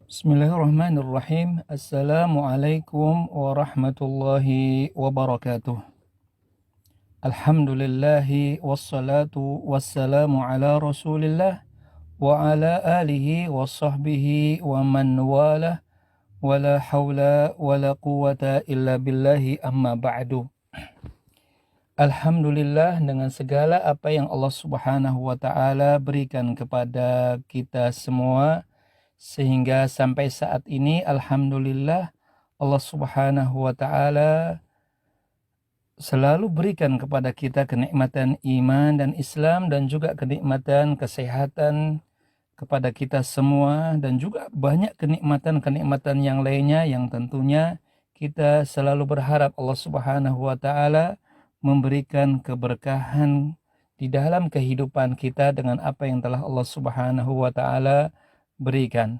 Bismillahirrahmanirrahim. Assalamualaikum warahmatullahi wabarakatuh. Alhamdulillahi wassalatu wassalamu ala rasulillah wa ala alihi wa sahbihi wa man walah wa la hawla wa la quwata illa billahi amma ba'du. Alhamdulillah, dengan segala apa yang Allah Subhanahu wa ta'ala berikan kepada kita semua, sehingga sampai saat ini alhamdulillah Allah Subhanahu wa ta'ala selalu berikan kepada kita kenikmatan iman dan Islam, dan juga kenikmatan kesehatan kepada kita semua, dan juga banyak kenikmatan-kenikmatan yang lainnya yang tentunya kita selalu berharap Allah Subhanahu wa ta'ala memberikan keberkahan di dalam kehidupan kita dengan apa yang telah Allah Subhanahu wa ta'ala berikan.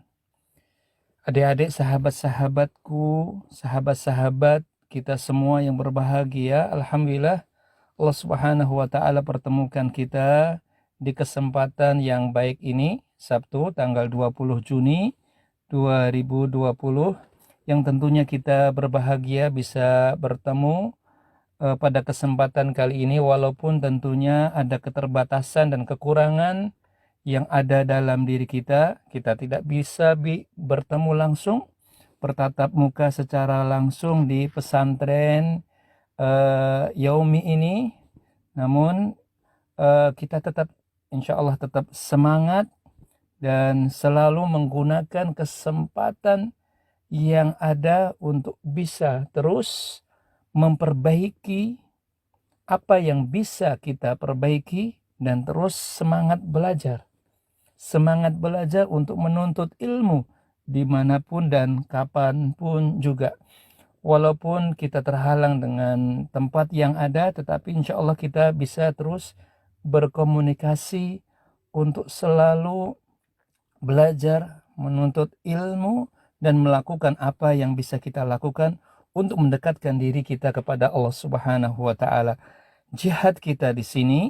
Adik-adik, sahabat-sahabatku, sahabat-sahabat kita semua yang berbahagia, alhamdulillah Allah Subhanahu wa ta'ala pertemukan kita di kesempatan yang baik ini, Sabtu tanggal 20 Juni 2020, yang tentunya kita berbahagia bisa bertemu pada kesempatan kali ini, walaupun tentunya ada keterbatasan dan kekurangan yang ada dalam diri kita. Kita tidak bisa bertemu langsung, bertatap muka secara langsung di pesantren Yaumi ini. Namun kita tetap, insya Allah tetap semangat dan selalu menggunakan kesempatan yang ada untuk bisa terus memperbaiki apa yang bisa kita perbaiki, dan terus semangat belajar untuk menuntut ilmu dimanapun dan kapanpun juga. Walaupun kita terhalang dengan tempat yang ada, tetapi insya Allah kita bisa terus berkomunikasi untuk selalu belajar, menuntut ilmu, dan melakukan apa yang bisa kita lakukan untuk mendekatkan diri kita kepada Allah Subhanahu wa ta'ala. Jihad kita di sini,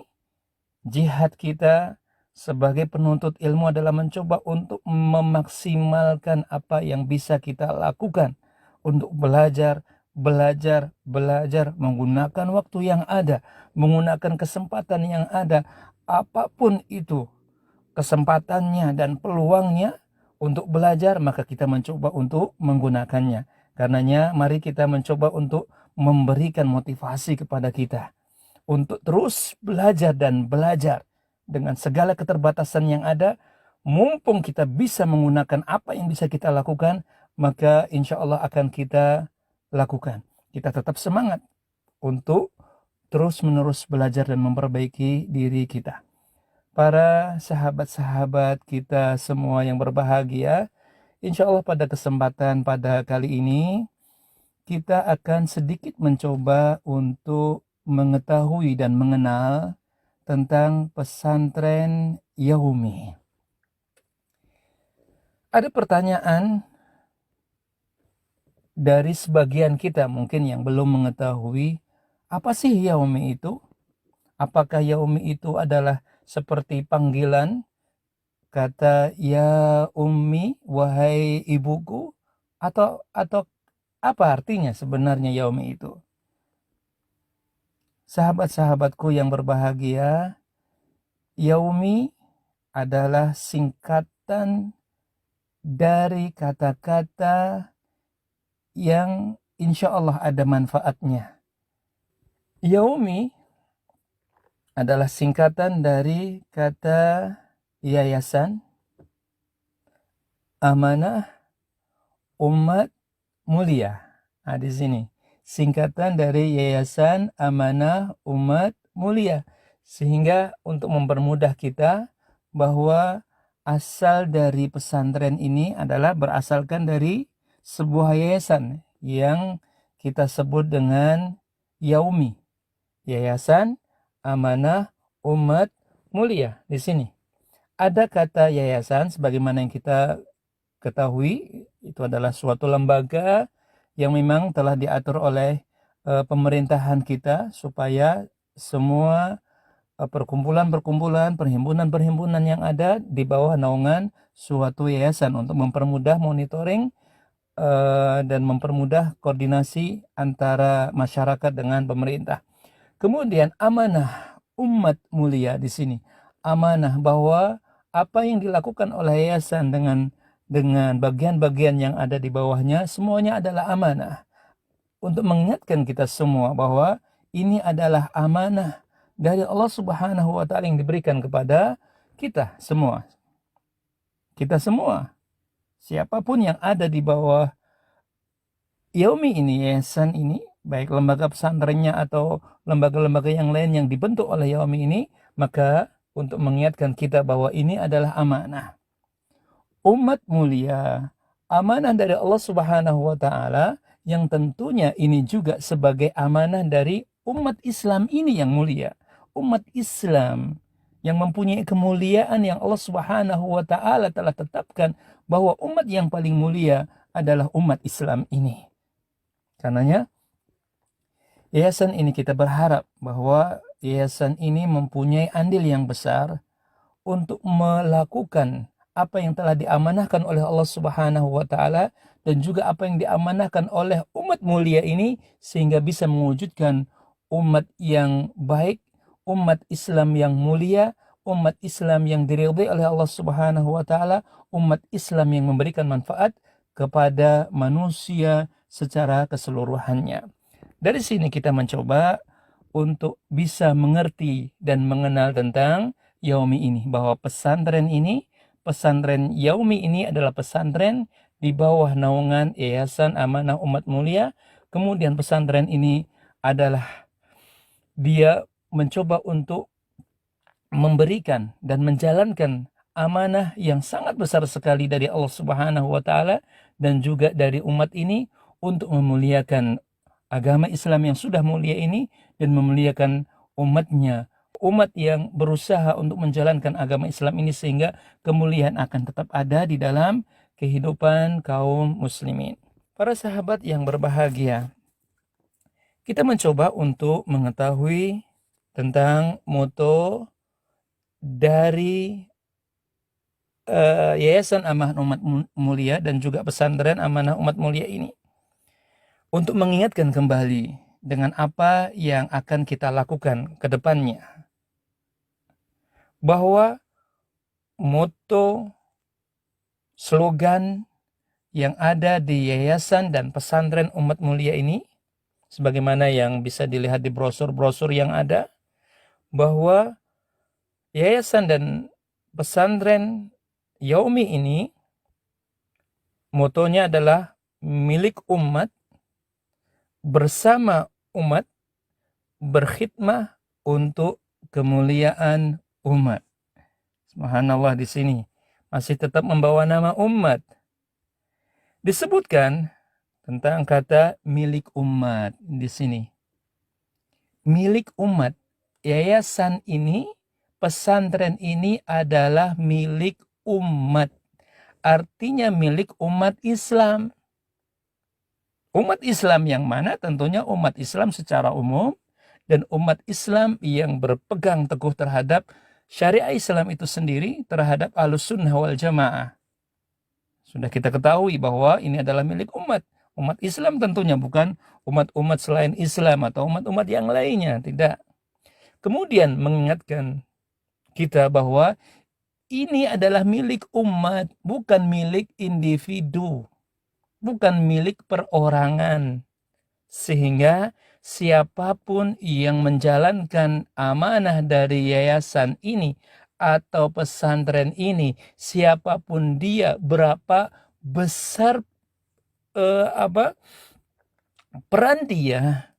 jihad kita sebagai penuntut ilmu adalah mencoba untuk memaksimalkan apa yang bisa kita lakukan untuk belajar, menggunakan waktu yang ada, menggunakan kesempatan yang ada, apapun itu kesempatannya dan peluangnya untuk belajar, maka kita mencoba untuk menggunakannya. Karenanya mari kita mencoba untuk memberikan motivasi kepada kita untuk terus belajar dan belajar dengan segala keterbatasan yang ada. Mumpung kita bisa menggunakan apa yang bisa kita lakukan, maka insya Allah akan kita lakukan. Kita tetap semangat untuk terus-menerus belajar dan memperbaiki diri kita. Para sahabat-sahabat kita semua yang berbahagia, insya Allah pada kesempatan pada kali ini kita akan sedikit mencoba untuk mengetahui dan mengenal tentang pesantren Yaumi. Ada pertanyaan dari sebagian kita mungkin yang belum mengetahui, apa sih Yaumi itu? Apakah Yaumi itu adalah seperti panggilan kata ya ummi, wahai ibuku, atau apa artinya sebenarnya yaumi itu? Sahabat-sahabatku yang berbahagia, yaumi adalah singkatan dari kata-kata yang insya Allah ada manfaatnya. Yaumi adalah singkatan dari kata yayasan, amanah, umat, mulia. Nah, di sini singkatan dari yayasan, amanah, umat, mulia. Sehingga untuk mempermudah kita bahwa asal dari pesantren ini adalah berasalkan dari sebuah yayasan yang kita sebut dengan Yaumi. Yayasan, amanah, umat, mulia. Di sini ada kata yayasan sebagaimana yang kita ketahui, itu adalah suatu lembaga yang memang telah diatur oleh pemerintahan kita supaya semua perkumpulan-perkumpulan, perhimpunan-perhimpunan yang ada di bawah naungan suatu yayasan untuk mempermudah monitoring dan mempermudah koordinasi antara masyarakat dengan pemerintah. Kemudian amanah umat mulia di sini. Amanah bahwa apa yang dilakukan oleh yayasan dengan bagian-bagian yang ada di bawahnya semuanya adalah amanah. Untuk mengingatkan kita semua bahwa ini adalah amanah dari Allah Subhanahu wa taala yang diberikan kepada kita semua. Kita semua. Siapapun yang ada di bawah Yaumi ini, yayasan ini, baik lembaga pesantrennya atau lembaga-lembaga yang lain yang dibentuk oleh Yaumi ini, maka untuk mengingatkan kita bahwa ini adalah amanah. Umat mulia, amanah dari Allah Subhanahu wa taala yang tentunya ini juga sebagai amanah dari umat Islam ini yang mulia. Umat Islam yang mempunyai kemuliaan yang Allah Subhanahu wa taala telah tetapkan bahwa umat yang paling mulia adalah umat Islam ini. Karenanya yayasan ini kita berharap bahwa yayasan ini mempunyai andil yang besar untuk melakukan apa yang telah diamanahkan oleh Allah Subhanahu wa taala dan juga apa yang diamanahkan oleh umat mulia ini sehingga bisa mewujudkan umat yang baik, umat Islam yang mulia, umat Islam yang diridhai oleh Allah Subhanahu wa taala, umat Islam yang memberikan manfaat kepada manusia secara keseluruhannya. Dari sini kita mencoba untuk bisa mengerti dan mengenal tentang Yaumi ini, bahwa pesantren Yaumi ini adalah pesantren di bawah naungan Yayasan Amanah Umat Mulia. Kemudian pesantren ini adalah dia mencoba untuk memberikan dan menjalankan amanah yang sangat besar sekali dari Allah Subhanahu wa taala dan juga dari umat ini untuk memuliakan agama Islam yang sudah mulia ini dan memuliakan umatnya. Umat yang berusaha untuk menjalankan agama Islam ini sehingga kemuliaan akan tetap ada di dalam kehidupan kaum muslimin. Para sahabat yang berbahagia, kita mencoba untuk mengetahui tentang moto dari Yayasan Amanah Umat Mulia dan juga pesantren Amanah Umat Mulia ini. Untuk mengingatkan kembali dengan apa yang akan kita lakukan ke depannya. Bahwa moto, slogan yang ada di yayasan dan pesantren Umat Mulia ini, sebagaimana yang bisa dilihat di brosur-brosur yang ada, bahwa yayasan dan pesantren Yaumi ini motonya adalah milik umat, bersama umat, berkhidmah untuk kemuliaan umat. Subhanallah, di sini masih tetap membawa nama umat. Disebutkan tentang kata milik umat di sini. Milik umat. Yayasan ini, pesantren ini adalah milik umat. Artinya milik umat Islam. Umat Islam yang mana? Tentunya umat Islam secara umum dan umat Islam yang berpegang teguh terhadap syariat Islam itu sendiri, terhadap Ahlussunnah wal Jamaah. Sudah kita ketahui bahwa ini adalah milik umat. Umat Islam tentunya, bukan umat-umat selain Islam atau umat-umat yang lainnya, tidak. Kemudian mengingatkan kita bahwa ini adalah milik umat, bukan milik individu, bukan milik perorangan. Sehingga siapapun yang menjalankan amanah dari yayasan ini atau pesantren ini, siapapun dia, berapa besar peran dia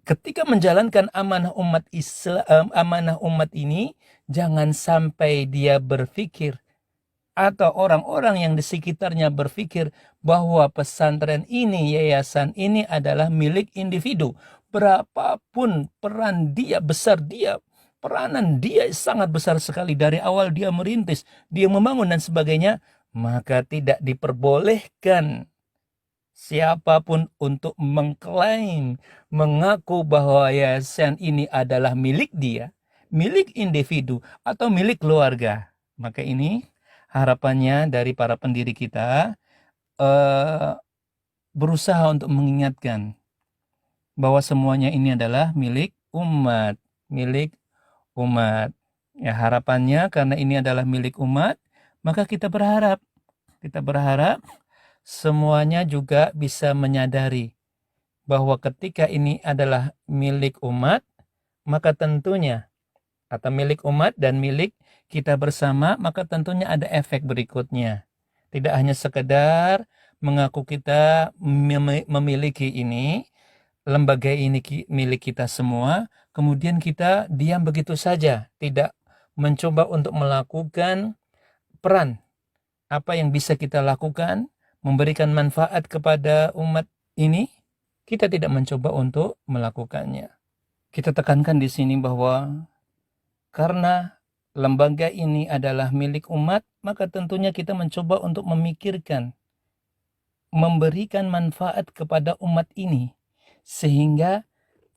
ketika menjalankan amanah umat Islam, amanah umat ini, jangan sampai dia berpikir atau orang-orang yang di sekitarnya berpikir bahwa pesantren ini, yayasan ini adalah milik individu. Berapapun peran dia, besar dia, peranan dia sangat besar sekali dari awal dia merintis, dia membangun dan sebagainya, maka tidak diperbolehkan siapapun untuk mengklaim, mengaku bahwa yayasan ini adalah milik dia, milik individu, atau milik keluarga. Maka ini harapannya dari para pendiri kita berusaha untuk mengingatkan bahwa semuanya ini adalah milik umat, milik umat. Ya, harapannya karena ini adalah milik umat, maka kita berharap semuanya juga bisa menyadari bahwa ketika ini adalah milik umat, maka tentunya atau milik umat dan milik kita bersama, maka tentunya ada efek berikutnya. Tidak hanya sekedar mengaku kita memiliki ini, lembaga ini milik kita semua, kemudian kita diam begitu saja, tidak mencoba untuk melakukan peran apa yang bisa kita lakukan, memberikan manfaat kepada umat ini, kita tidak mencoba untuk melakukannya. Kita tekankan di sini bahwa karena lembaga ini adalah milik umat, maka tentunya kita mencoba untuk memikirkan, memberikan manfaat kepada umat ini. Sehingga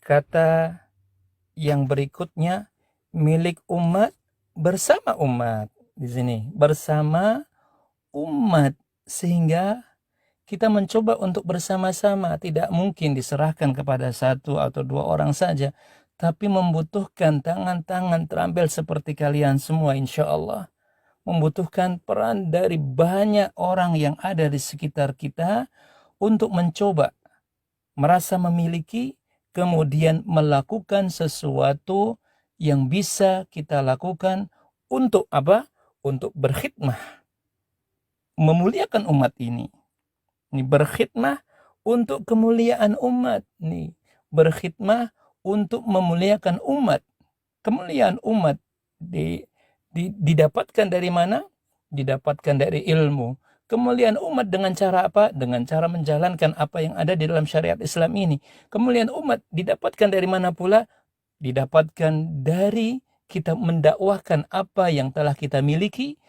kata yang berikutnya, milik umat bersama umat. Di sini, bersama umat. Sehingga kita mencoba untuk bersama-sama, tidak mungkin diserahkan kepada satu atau dua orang saja, tapi membutuhkan tangan-tangan terampil seperti kalian semua, insya Allah. Membutuhkan peran dari banyak orang yang ada di sekitar kita untuk mencoba merasa memiliki, kemudian melakukan sesuatu yang bisa kita lakukan untuk apa? Untuk berkhidmah, memuliakan umat ini. Ini berkhidmah untuk kemuliaan umat. Nih, berkhidmah untuk memuliakan umat. Kemuliaan umat didapatkan dari mana? Didapatkan dari ilmu. Kemuliaan umat dengan cara apa? Dengan cara menjalankan apa yang ada di dalam syariat Islam ini. Kemuliaan umat didapatkan dari mana pula? Didapatkan dari kita mendakwahkan apa yang telah kita miliki.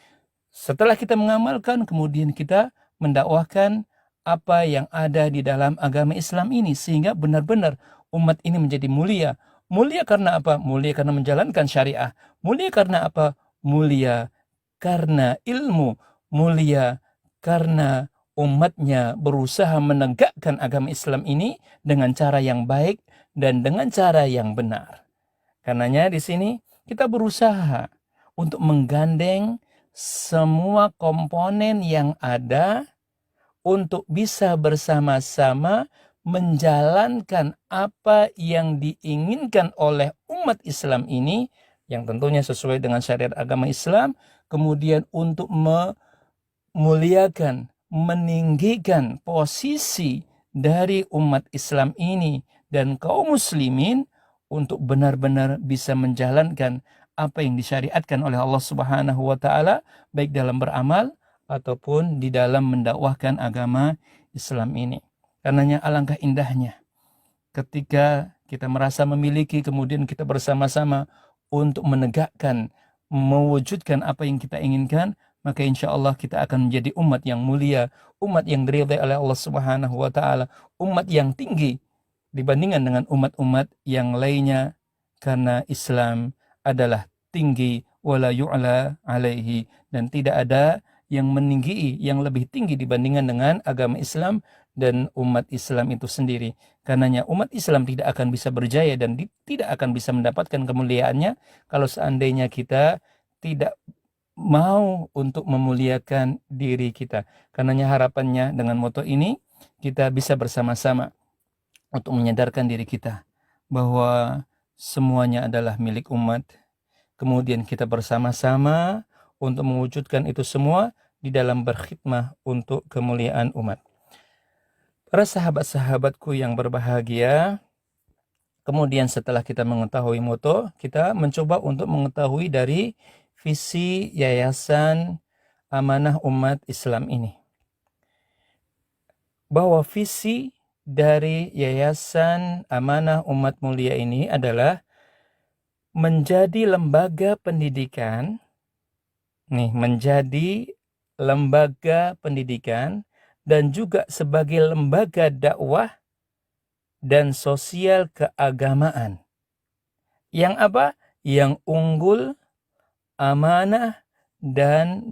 Setelah kita mengamalkan, kemudian kita mendakwahkan apa yang ada di dalam agama Islam ini. Sehingga benar-benar umat ini menjadi mulia. Mulia karena apa? Mulia karena menjalankan syariah. Mulia karena apa? Mulia karena ilmu. Mulia karena umatnya berusaha menegakkan agama Islam ini dengan cara yang baik dan dengan cara yang benar. Karenanya di sini kita berusaha untuk menggandeng semua komponen yang ada untuk bisa bersama-sama menjalankan apa yang diinginkan oleh umat Islam ini, yang tentunya sesuai dengan syariat agama Islam, kemudian untuk memuliakan, meninggikan posisi dari umat Islam ini dan kaum muslimin untuk benar-benar bisa menjalankan apa yang disyariatkan oleh Allah Subhanahu wa taala, baik dalam beramal ataupun di dalam mendakwahkan agama Islam ini. Karenanya alangkah indahnya ketika kita merasa memiliki, kemudian kita bersama-sama untuk menegakkan, mewujudkan apa yang kita inginkan, maka insya Allah kita akan menjadi umat yang mulia, umat yang diridhai oleh Allah Subhanahu wa taala, umat yang tinggi dibandingkan dengan umat-umat yang lainnya, karena Islam adalah tinggi wala yu'la alaihi, dan tidak ada yang meninggi, yang lebih tinggi dibandingkan dengan agama Islam dan umat Islam itu sendiri. Karenanya umat Islam tidak akan bisa berjaya dan tidak akan bisa mendapatkan kemuliaannya kalau seandainya kita tidak mau untuk memuliakan diri kita. Karenanya harapannya dengan moto ini kita bisa bersama-sama untuk menyadarkan diri kita bahwa semuanya adalah milik umat. Kemudian kita bersama-sama untuk mewujudkan itu semua di dalam berkhidmah untuk kemuliaan umat. Para sahabat-sahabatku yang berbahagia, kemudian setelah kita mengetahui moto, kita mencoba untuk mengetahui dari visi Yayasan Amanah Umat Islam ini. Bahwa visi dari Yayasan Amanah Umat Mulia ini adalah menjadi lembaga pendidikan, menjadi lembaga pendidikan dan juga sebagai lembaga dakwah dan sosial keagamaan. Yang apa? Yang unggul, amanah, dan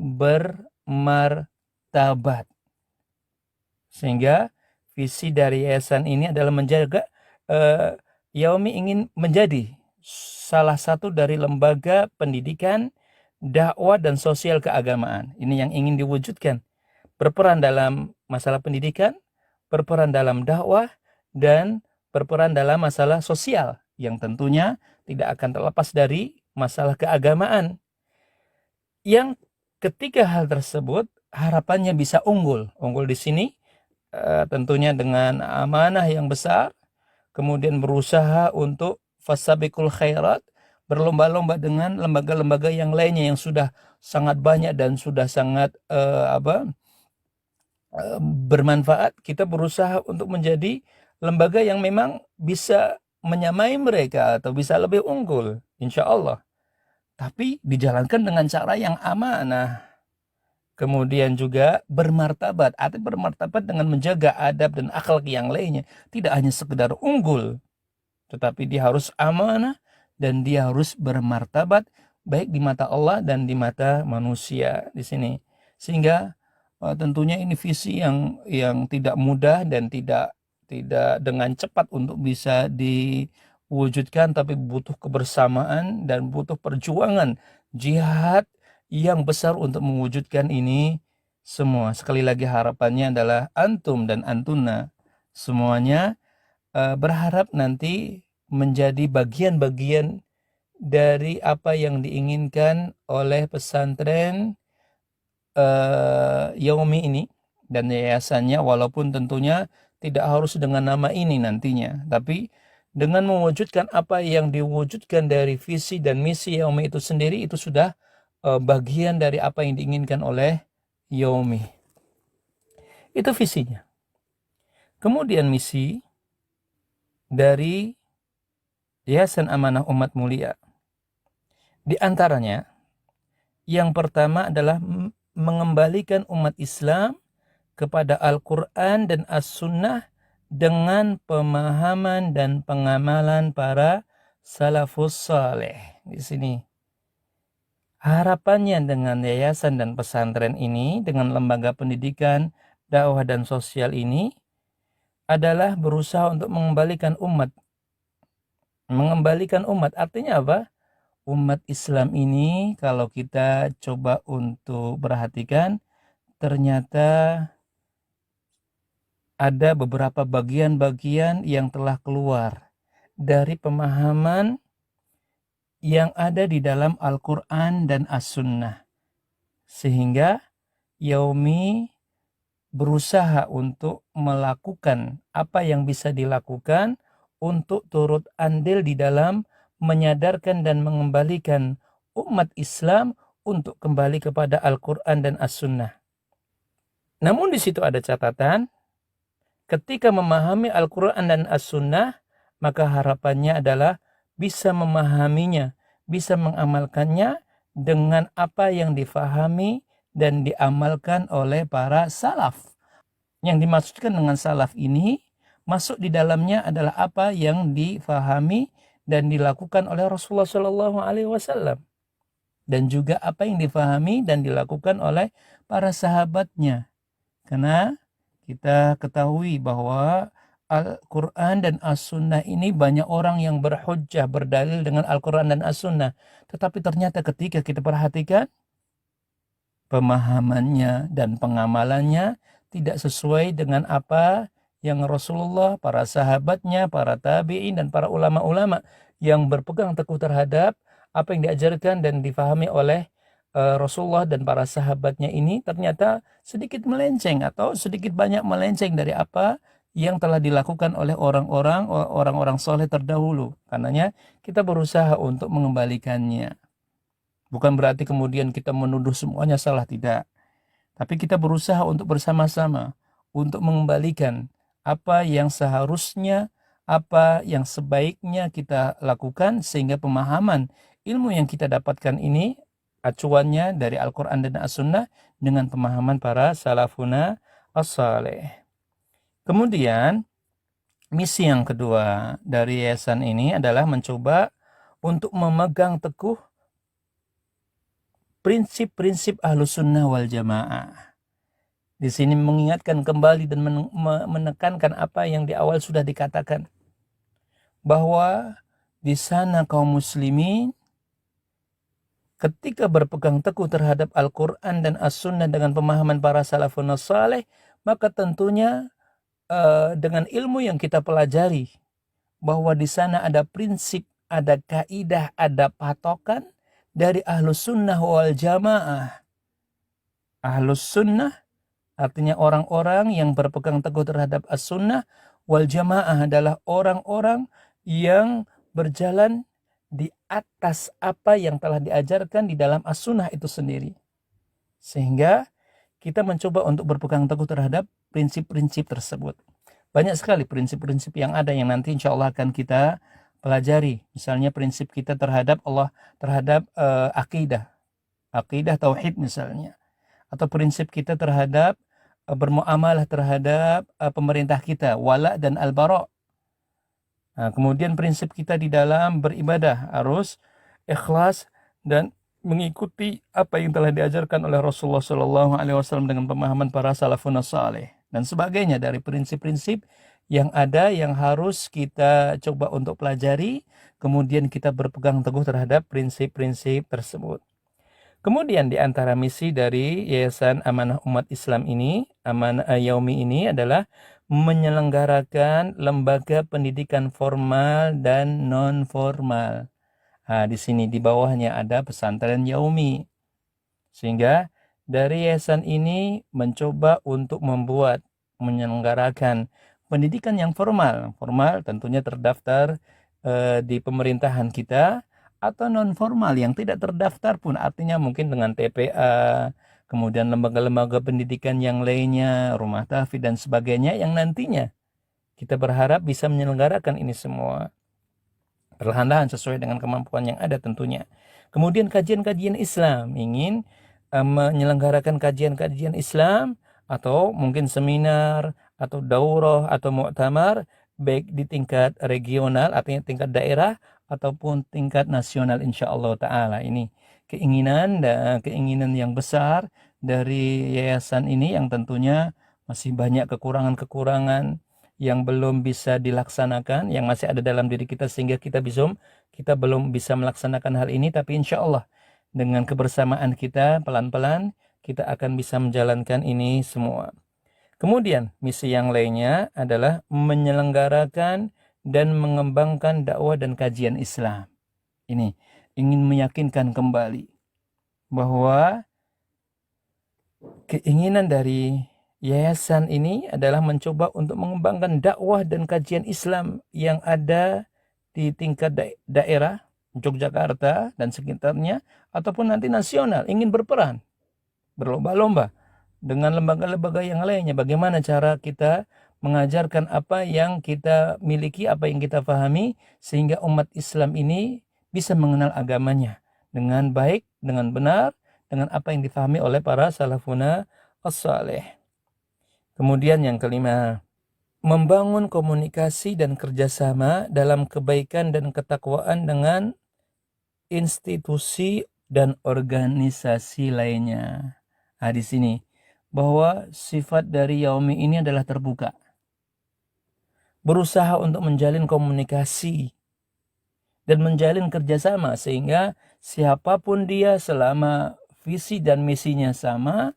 martabat. Sehingga visi dari yayasan ini adalah menjaga Yaumi ingin menjadi salah satu dari lembaga pendidikan, dakwah dan sosial keagamaan. Ini yang ingin diwujudkan. Berperan dalam masalah pendidikan, berperan dalam dakwah, dan berperan dalam masalah sosial yang tentunya tidak akan terlepas dari masalah keagamaan. Yang ketiga hal tersebut harapannya bisa unggul. Unggul di sini tentunya dengan amanah yang besar, kemudian berusaha untuk fasabiqul khairat, berlomba-lomba dengan lembaga-lembaga yang lainnya yang sudah sangat banyak dan sudah sangat bermanfaat. Kita berusaha untuk menjadi lembaga yang memang bisa menyamai mereka atau bisa lebih unggul, insya Allah. Tapi dijalankan dengan cara yang amanah. Kemudian juga bermartabat. Arti bermartabat dengan menjaga adab dan akhlak yang lainnya. Tidak hanya sekedar unggul, tetapi dia harus amanah dan dia harus bermartabat baik di mata Allah dan di mata manusia di sini. Sehingga tentunya ini visi yang tidak mudah dan tidak dengan cepat untuk bisa diwujudkan, tapi butuh kebersamaan dan butuh perjuangan jihad yang besar untuk mewujudkan ini semua. Sekali lagi harapannya adalah antum dan antuna semuanya berharap nanti menjadi bagian-bagian dari apa yang diinginkan oleh pesantren Yaumi ini dan yayasannya, walaupun tentunya tidak harus dengan nama ini nantinya, tapi dengan mewujudkan apa yang diwujudkan dari visi dan misi Yaumi itu sendiri, itu sudah bagian dari apa yang diinginkan oleh Yaumi. Itu visinya. Kemudian misi dari Yayasan Amanah Umat Mulia, di antaranya yang pertama adalah mengembalikan umat Islam kepada Al-Quran dan As-Sunnah dengan pemahaman dan pengamalan para salafus saleh. Di sini harapannya dengan yayasan dan pesantren ini, dengan lembaga pendidikan, dakwah dan sosial ini adalah berusaha untuk mengembalikan umat. Mengembalikan umat artinya apa? Umat Islam ini kalau kita coba untuk perhatikan, ternyata ada beberapa bagian-bagian yang telah keluar dari pemahaman yang ada di dalam Al-Quran dan As-Sunnah. Sehingga Yaumi berusaha untuk melakukan apa yang bisa dilakukan untuk turut andil di dalam menyadarkan dan mengembalikan umat Islam untuk kembali kepada Al-Quran dan As-Sunnah. Namun di situ ada catatan, ketika memahami Al-Quran dan As-Sunnah, maka harapannya adalah bisa memahaminya, bisa mengamalkannya dengan apa yang difahami dan diamalkan oleh para salaf. Yang dimaksudkan dengan salaf ini, masuk di dalamnya adalah apa yang difahami dan dilakukan oleh Rasulullah SAW, dan juga apa yang difahami dan dilakukan oleh para sahabatnya. Karena kita ketahui bahwa Al-Quran dan As-Sunnah ini banyak orang yang berhujjah, berdalil dengan Al-Quran dan As-Sunnah. Tetapi ternyata ketika kita perhatikan, pemahamannya dan pengamalannya tidak sesuai dengan apa yang Rasulullah, para sahabatnya, para tabi'in, dan para ulama-ulama yang berpegang teguh terhadap apa yang diajarkan dan difahami oleh Rasulullah dan para sahabatnya ini ternyata sedikit melenceng atau sedikit banyak melenceng dari apa yang telah dilakukan oleh orang-orang soleh terdahulu. Karenanya kita berusaha untuk mengembalikannya. Bukan berarti kemudian kita menuduh semuanya salah, tidak. Tapi kita berusaha untuk bersama-sama untuk mengembalikan apa yang seharusnya, apa yang sebaiknya kita lakukan, sehingga pemahaman ilmu yang kita dapatkan ini acuannya dari Al-Quran dan As-Sunnah dengan pemahaman para salafuna as-saleh. Kemudian misi yang kedua dari yayasan ini adalah mencoba untuk memegang teguh prinsip-prinsip Ahlus Sunnah wal Jamaah. Di sini mengingatkan kembali dan menekankan apa yang di awal sudah dikatakan, bahwa di sana kaum muslimin ketika berpegang teguh terhadap Al-Quran dan As-Sunnah dengan pemahaman para salafun saleh, maka tentunya dengan ilmu yang kita pelajari, bahwa di sana ada prinsip, ada kaidah, ada patokan dari Ahlus Sunnah wal Jamaah. Ahlus Sunnah artinya orang-orang yang berpegang teguh terhadap As-Sunnah wal Jamaah adalah orang-orang yang berjalan di atas apa yang telah diajarkan di dalam As-Sunnah itu sendiri. Sehingga kita mencoba untuk berpegang teguh terhadap prinsip-prinsip tersebut. Banyak sekali prinsip-prinsip yang ada yang nanti insya Allah akan kita pelajari. Misalnya prinsip kita terhadap Allah, terhadap akidah tauhid misalnya. Atau prinsip kita terhadap bermuamalah terhadap pemerintah kita, wala dan al-bara. Nah, kemudian prinsip kita di dalam beribadah harus ikhlas dan mengikuti apa yang telah diajarkan oleh Rasulullah SAW dengan pemahaman para salafun saleh dan sebagainya dari prinsip-prinsip yang ada yang harus kita coba untuk pelajari, kemudian kita berpegang teguh terhadap prinsip-prinsip tersebut. Kemudian di antara misi dari Yayasan Amanah Umat Islam ini, Amanah Yaumi ini adalah menyelenggarakan lembaga pendidikan formal dan non formal. Nah, di sini di bawahnya ada pesantren Yaumi. Sehingga dari yayasan ini mencoba untuk menyelenggarakan pendidikan yang formal. Formal tentunya terdaftar di pemerintahan kita, atau non formal yang tidak terdaftar pun, artinya mungkin dengan TPA, kemudian lembaga-lembaga pendidikan yang lainnya, rumah tahfidz dan sebagainya, yang nantinya kita berharap bisa menyelenggarakan ini semua perlahan-lahan sesuai dengan kemampuan yang ada tentunya. Kemudian kajian-kajian Islam, ingin menyelenggarakan kajian-kajian Islam atau mungkin seminar atau daurah atau muktamar, baik di tingkat regional artinya tingkat daerah ataupun tingkat nasional insyaallah ta'ala. Ini keinginan yang besar dari yayasan ini yang tentunya masih banyak kekurangan-kekurangan yang belum bisa dilaksanakan, yang masih ada dalam diri kita sehingga kita belum bisa melaksanakan hal ini, tapi insyaallah dengan kebersamaan kita pelan-pelan kita akan bisa menjalankan ini semua. Kemudian misi yang lainnya adalah menyelenggarakan dan mengembangkan dakwah dan kajian Islam. Ini ingin meyakinkan kembali bahwa keinginan dari yayasan ini adalah mencoba untuk mengembangkan dakwah dan kajian Islam yang ada di tingkat daerah Yogyakarta dan sekitarnya, ataupun nanti nasional, ingin berperan berlomba-lomba dengan lembaga-lembaga yang lainnya. Bagaimana cara kita mengajarkan apa yang kita miliki, apa yang kita pahami, sehingga umat Islam ini bisa mengenal agamanya dengan baik, dengan benar, dengan apa yang difahami oleh para salafuna as-saleh. Kemudian yang kelima, membangun komunikasi dan kerjasama dalam kebaikan dan ketakwaan dengan institusi dan organisasi lainnya. Nah, di sini bahwa sifat dari Yaumi ini adalah terbuka, berusaha untuk menjalin komunikasi dan menjalin kerjasama sehingga siapapun dia, selama visi dan misinya sama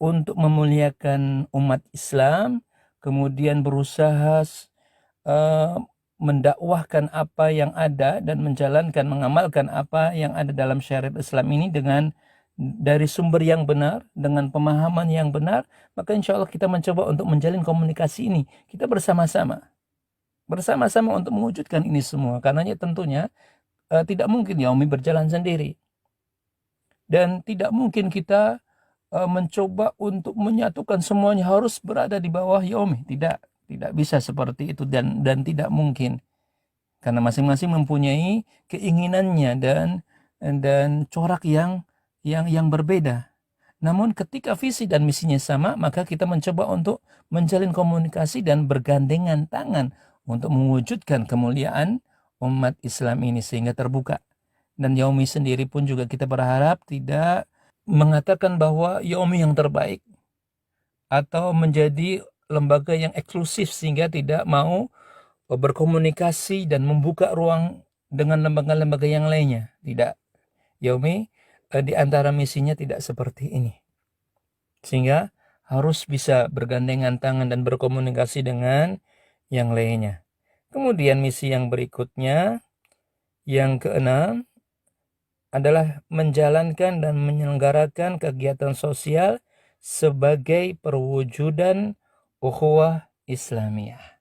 untuk memuliakan umat Islam, kemudian berusaha mendakwahkan apa yang ada dan mengamalkan apa yang ada dalam syariat Islam ini dengan dari sumber yang benar, dengan pemahaman yang benar, maka insya Allah kita mencoba untuk menjalin komunikasi ini. Kita bersama-sama untuk mewujudkan ini semua. Karenanya tentunya tidak mungkin Yaumi berjalan sendiri. Dan tidak mungkin kita mencoba untuk menyatukan semuanya harus berada di bawah Yaumi. Tidak bisa seperti itu dan tidak mungkin. Karena masing-masing mempunyai keinginannya dan corak yang berbeda. Namun ketika visi dan misinya sama, maka kita mencoba untuk menjalin komunikasi dan bergandengan tangan untuk mewujudkan kemuliaan umat Islam ini sehingga terbuka. Dan Yaumi sendiri pun juga kita berharap tidak mengatakan bahwa Yaumi yang terbaik atau menjadi lembaga yang eksklusif sehingga tidak mau berkomunikasi dan membuka ruang dengan lembaga-lembaga yang lainnya. Tidak. Yaumi di antara misinya tidak seperti ini. Sehingga harus bisa bergandengan tangan dan berkomunikasi dengan yang lainnya. Kemudian misi yang berikutnya, yang keenam, adalah menjalankan dan menyelenggarakan kegiatan sosial sebagai perwujudan ukhuwah Islamiyah.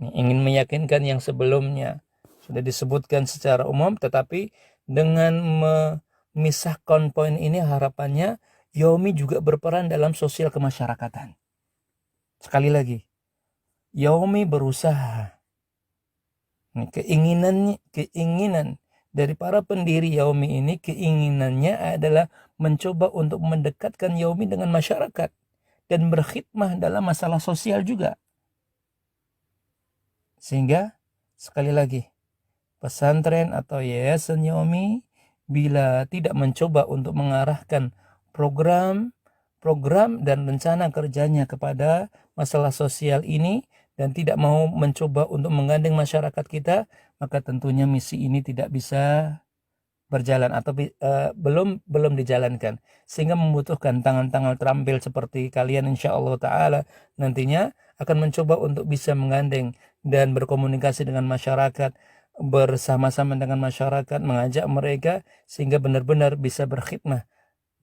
Ini ingin meyakinkan yang sebelumnya sudah disebutkan secara umum, tetapi dengan memisahkan poin ini harapannya Yaumi juga berperan dalam sosial kemasyarakatan. Sekali lagi, Yaumi berusaha. Keinginan dari para pendiri Yaumi ini, keinginannya adalah mencoba untuk mendekatkan Yaumi dengan masyarakat dan berkhidmah dalam masalah sosial juga. Sehingga sekali lagi, pesantren atau yayasan Yaumi bila tidak mencoba untuk mengarahkan program dan rencana kerjanya kepada masalah sosial ini dan tidak mau mencoba untuk menggandeng masyarakat kita, maka tentunya misi ini tidak bisa berjalan atau belum dijalankan, sehingga membutuhkan tangan-tangan terampil seperti kalian insya Allah Ta'ala nantinya akan mencoba untuk bisa menggandeng dan berkomunikasi dengan masyarakat, bersama-sama dengan masyarakat, mengajak mereka sehingga benar-benar bisa berkhidmah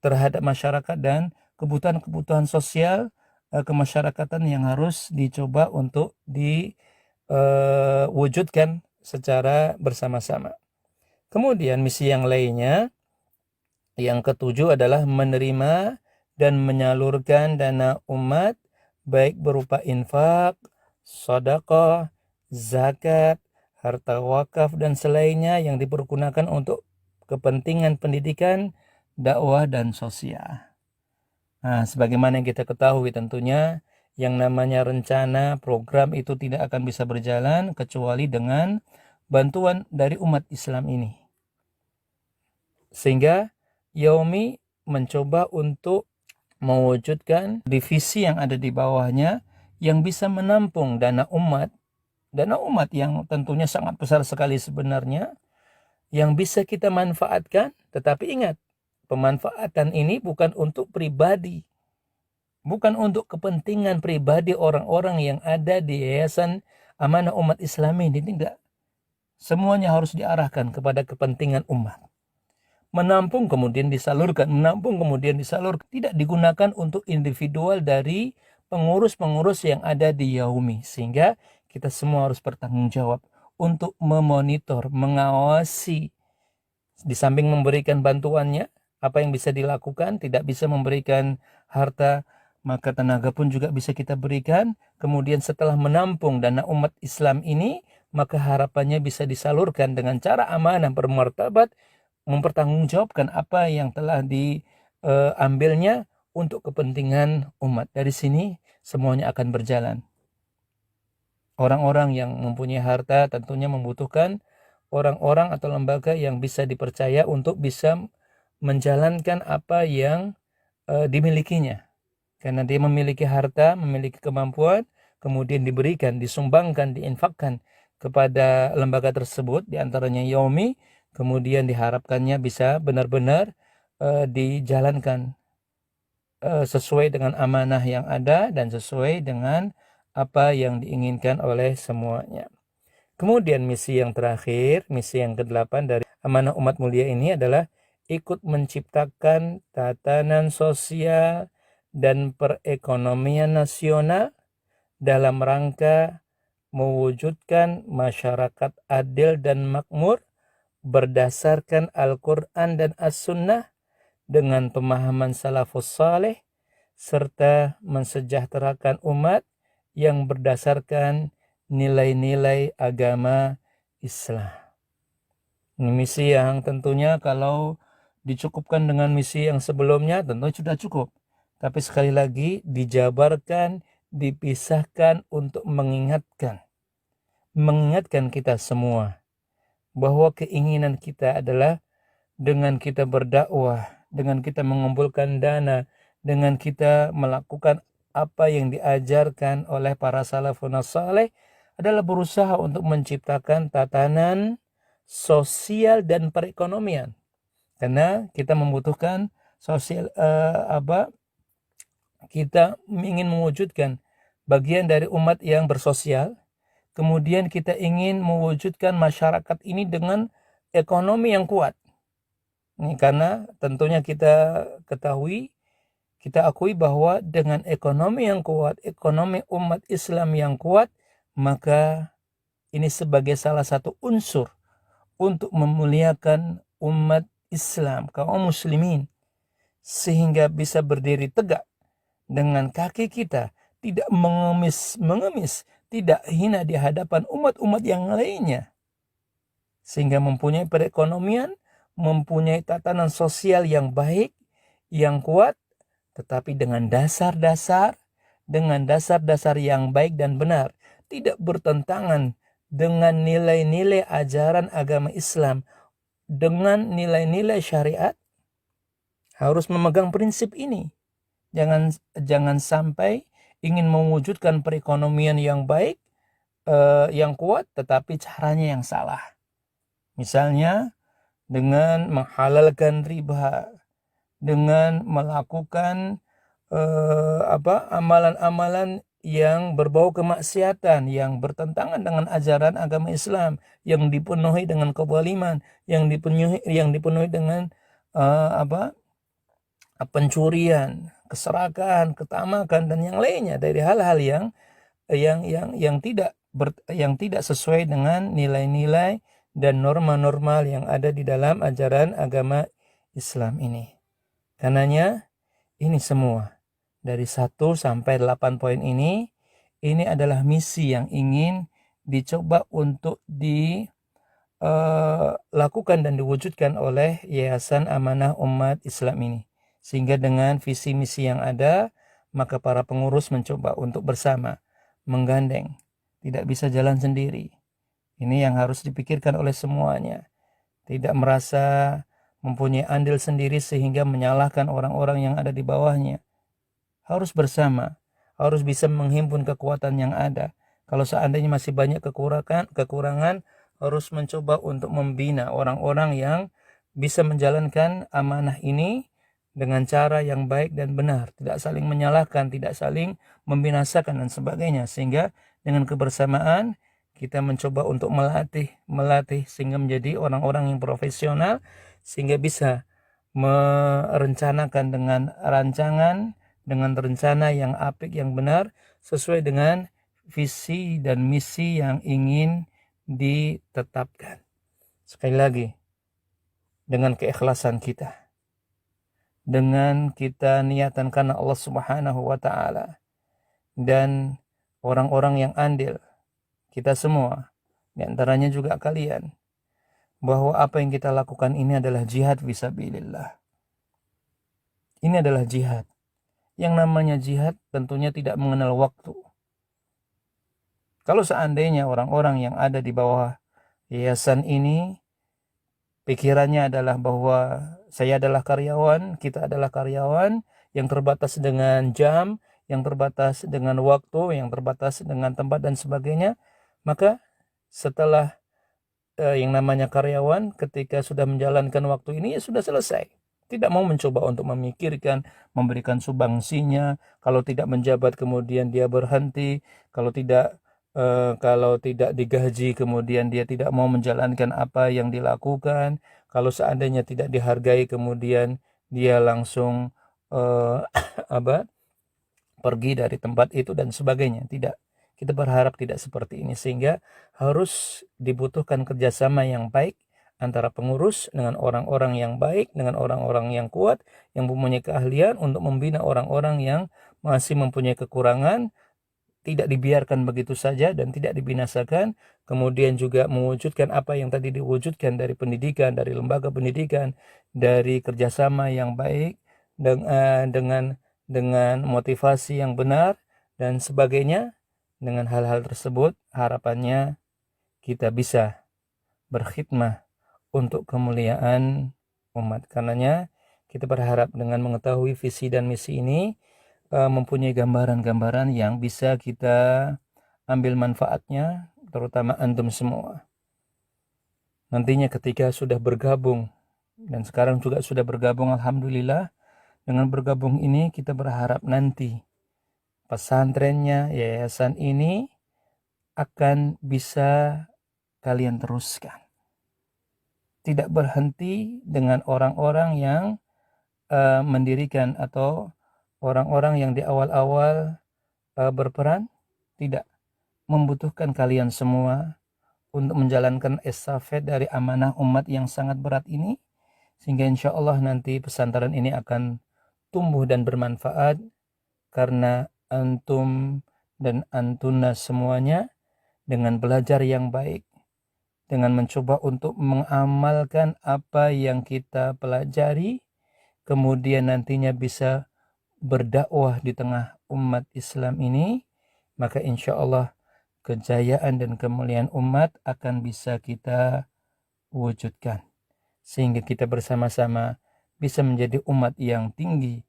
terhadap masyarakat dan kebutuhan-kebutuhan sosial kemasyarakatan yang harus dicoba untuk diwujudkan secara bersama-sama. Kemudian misi yang lainnya, yang ketujuh adalah menerima dan menyalurkan dana umat baik berupa infak, sedekah, zakat, harta wakaf dan selainnya yang dipergunakan untuk kepentingan pendidikan, dakwah dan sosial. Nah, sebagaimana yang kita ketahui tentunya yang namanya rencana program itu tidak akan bisa berjalan kecuali dengan bantuan dari umat Islam ini. Sehingga Yaumi mencoba untuk mewujudkan divisi yang ada di bawahnya yang bisa menampung dana umat yang tentunya sangat besar sekali sebenarnya, yang bisa kita manfaatkan. Tetapi ingat, pemanfaatan ini bukan untuk pribadi, bukan untuk kepentingan pribadi orang-orang yang ada di Yayasan Amanah Umat Islam ini, tidak. Semuanya harus diarahkan kepada kepentingan umat. Menampung kemudian disalurkan, tidak digunakan untuk individual dari pengurus-pengurus yang ada di Yaumi. Sehingga kita semua harus bertanggung jawab untuk memonitor, mengawasi. Di samping memberikan bantuannya, apa yang bisa dilakukan, tidak bisa memberikan harta, maka tenaga pun juga bisa kita berikan. Kemudian setelah menampung dana umat Islam ini, maka harapannya bisa disalurkan dengan cara amanah, bermartabat, mempertanggungjawabkan apa yang telah diambilnya untuk kepentingan umat. Dari sini semuanya akan berjalan. Orang-orang yang mempunyai harta tentunya membutuhkan orang-orang atau lembaga yang bisa dipercaya untuk bisa menjalankan apa yang dimilikinya. Karena dia memiliki harta, memiliki kemampuan, kemudian diberikan, disumbangkan, diinfakkan kepada lembaga tersebut, diantaranya Yaumi, kemudian diharapkannya bisa benar-benar dijalankan sesuai dengan amanah yang ada dan sesuai dengan apa yang diinginkan oleh semuanya. Kemudian misi yang terakhir, misi yang ke-8 dari Amanah Umat Mulia ini adalah ikut menciptakan tatanan sosial dan perekonomian nasional dalam rangka mewujudkan masyarakat adil dan makmur berdasarkan Al-Quran dan As-Sunnah dengan pemahaman salafus saleh, serta mensejahterakan umat yang berdasarkan nilai-nilai agama Islam. Ini misi yang tentunya kalau dicukupkan dengan misi yang sebelumnya tentu sudah cukup. Tapi sekali lagi dijabarkan, dipisahkan untuk mengingatkan kita semua bahwa keinginan kita adalah dengan kita berdakwah dengan kita mengumpulkan dana, dengan kita melakukan apa yang diajarkan oleh para salafun saleh adalah berusaha untuk menciptakan tatanan sosial dan perekonomian. Karena kita membutuhkan sosial kita ingin mewujudkan bagian dari umat yang bersosial. Kemudian kita ingin mewujudkan masyarakat ini dengan ekonomi yang kuat. Ini karena tentunya kita akui bahwa dengan ekonomi yang kuat, ekonomi umat Islam yang kuat, maka ini sebagai salah satu unsur untuk memuliakan umat Islam, kaum muslimin, sehingga bisa berdiri tegak dengan kaki kita, tidak mengemis, tidak hina di hadapan umat-umat yang lainnya, sehingga mempunyai perekonomian, mempunyai tatanan sosial yang baik, yang kuat, tetapi dengan dasar-dasar yang baik dan benar, tidak bertentangan dengan nilai-nilai ajaran agama Islam, dengan nilai-nilai syariat. Harus memegang prinsip ini. Jangan sampai ingin mewujudkan perekonomian yang baik, yang kuat, tetapi caranya yang salah. Misalnya dengan menghalalkan riba, dengan melakukan amalan-amalan yang berbau kemaksiatan, yang bertentangan dengan ajaran agama Islam, yang dipenuhi dengan kezaliman, yang dipenuhi dengan pencurian, keserakahan, ketamakan, dan yang lainnya dari hal-hal yang tidak sesuai dengan nilai-nilai dan norma-norma yang ada di dalam ajaran agama Islam ini. Karenanya ini semua dari 1 sampai 8 poin ini adalah misi yang ingin dicoba untuk dilakukan dan diwujudkan oleh Yayasan Amanah Umat Islam ini. Sehingga dengan visi misi yang ada, maka para pengurus mencoba untuk bersama, menggandeng. Tidak bisa jalan sendiri. Ini yang harus dipikirkan oleh semuanya. Tidak merasa mempunyai andil sendiri sehingga menyalahkan orang-orang yang ada di bawahnya. Harus bersama, harus bisa menghimpun kekuatan yang ada. Kalau seandainya masih banyak kekurangan, harus mencoba untuk membina orang-orang yang bisa menjalankan amanah ini dengan cara yang baik dan benar, tidak saling menyalahkan, tidak saling membinasakan dan sebagainya. Sehingga dengan kebersamaan kita mencoba untuk melatih sehingga menjadi orang-orang yang profesional, sehingga bisa merencanakan dengan rencana yang apik, yang benar, sesuai dengan visi dan misi yang ingin ditetapkan. Sekali lagi, dengan keikhlasan kita, dengan kita niatan karena Allah Subhanahu wa Ta'ala, dan orang-orang yang andil, kita semua, di antaranya juga kalian, bahwa apa yang kita lakukan ini adalah jihad fisabilillah. Ini adalah jihad. Yang namanya jihad tentunya tidak mengenal waktu. Kalau seandainya orang-orang yang ada di bawah yayasan ini pikirannya adalah bahwa saya adalah karyawan, kita adalah karyawan yang terbatas dengan jam, yang terbatas dengan waktu, yang terbatas dengan tempat dan sebagainya, maka setelah yang namanya karyawan, ketika sudah menjalankan waktu ini ya sudah selesai. Tidak mau mencoba untuk memikirkan, memberikan sumbangsinya. Kalau tidak menjabat kemudian dia berhenti. Kalau tidak digaji kemudian dia tidak mau menjalankan apa yang dilakukan. Kalau seandainya tidak dihargai kemudian dia langsung pergi dari tempat itu dan sebagainya. Tidak. Kita berharap tidak seperti ini, sehingga harus dibutuhkan kerjasama yang baik antara pengurus dengan orang-orang yang baik, dengan orang-orang yang kuat, yang mempunyai keahlian untuk membina orang-orang yang masih mempunyai kekurangan, tidak dibiarkan begitu saja dan tidak dibinasakan. Kemudian juga mewujudkan apa yang tadi diwujudkan dari pendidikan, dari lembaga pendidikan, dari kerjasama yang baik, dengan motivasi yang benar dan sebagainya. Dengan hal-hal tersebut harapannya kita bisa berkhidmah untuk kemuliaan umat. Karenanya Kita berharap dengan mengetahui visi dan misi ini mempunyai gambaran-gambaran yang bisa kita ambil manfaatnya, terutama antum semua. Nantinya ketika sudah bergabung, dan sekarang juga sudah bergabung, alhamdulillah, dengan bergabung ini kita berharap nanti pesantrennya, yayasan ini akan bisa kalian teruskan. Tidak berhenti dengan orang-orang yang mendirikan atau orang-orang yang di awal-awal berperan, tidak, membutuhkan kalian semua untuk menjalankan estafet dari amanah umat yang sangat berat ini, sehingga insya Allah nanti pesantren ini akan tumbuh dan bermanfaat karena antum dan antuna semuanya dengan belajar yang baik, dengan mencoba untuk mengamalkan apa yang kita pelajari, kemudian nantinya bisa berdakwah di tengah umat Islam ini, maka insya Allah kejayaan dan kemuliaan umat akan bisa kita wujudkan. Sehingga kita bersama-sama bisa menjadi umat yang tinggi,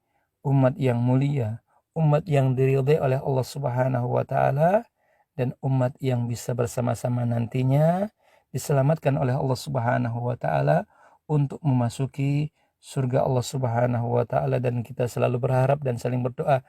umat yang mulia, umat yang diridhai oleh Allah Subhanahu wa Ta'ala, dan umat yang bisa bersama-sama nantinya diselamatkan oleh Allah Subhanahu wa Ta'ala untuk memasuki surga Allah Subhanahu wa Ta'ala. Dan kita selalu berharap dan saling berdoa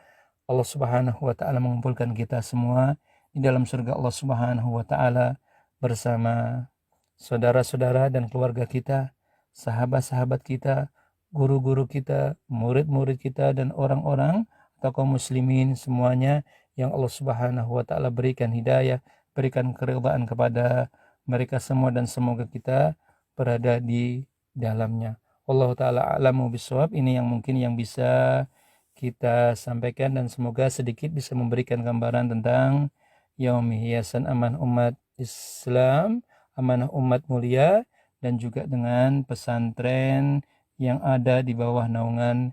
Allah Subhanahu wa Ta'ala mengumpulkan kita semua di dalam surga Allah Subhanahu wa Ta'ala bersama saudara-saudara dan keluarga kita, sahabat-sahabat kita, guru-guru kita, murid-murid kita, dan orang-orang atau kaum muslimin semuanya yang Allah Subhanahu wa Ta'ala berikan hidayah, berikan keridhaan kepada mereka semua, dan semoga kita berada di dalamnya. Allah Ta'ala a'lamu bishawab. Ini yang mungkin yang bisa kita sampaikan, dan semoga sedikit bisa memberikan gambaran tentang Yaumi Hiasan Amanah Umat Islam, amanah umat mulia, dan juga dengan pesantren yang ada di bawah naungan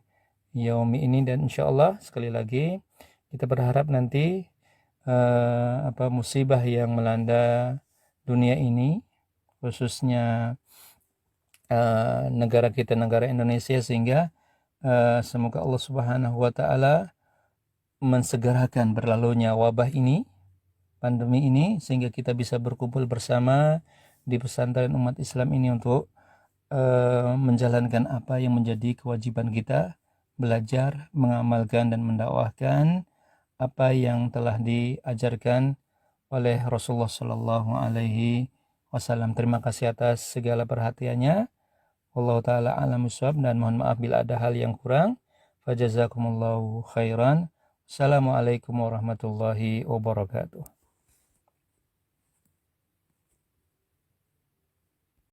Yaumi ini. Dan insya Allah sekali lagi kita berharap nanti musibah yang melanda dunia ini, khususnya negara kita, negara Indonesia, sehingga semoga Allah Subhanahu wa Ta'ala mensegerakan berlalunya wabah ini, pandemi ini, sehingga kita bisa berkumpul bersama di pesantren umat Islam ini untuk menjalankan apa yang menjadi kewajiban kita, belajar, mengamalkan, dan mendakwahkan apa yang telah diajarkan oleh Rasulullah Shallallahu Alaihi Wasallam. Terima kasih atas segala perhatiannya. Allah Ta'ala a'lam bishawab, dan mohon maaf bila ada hal yang kurang. Fajazakumullahu khairan. Assalamualaikum warahmatullahi wabarakatuh.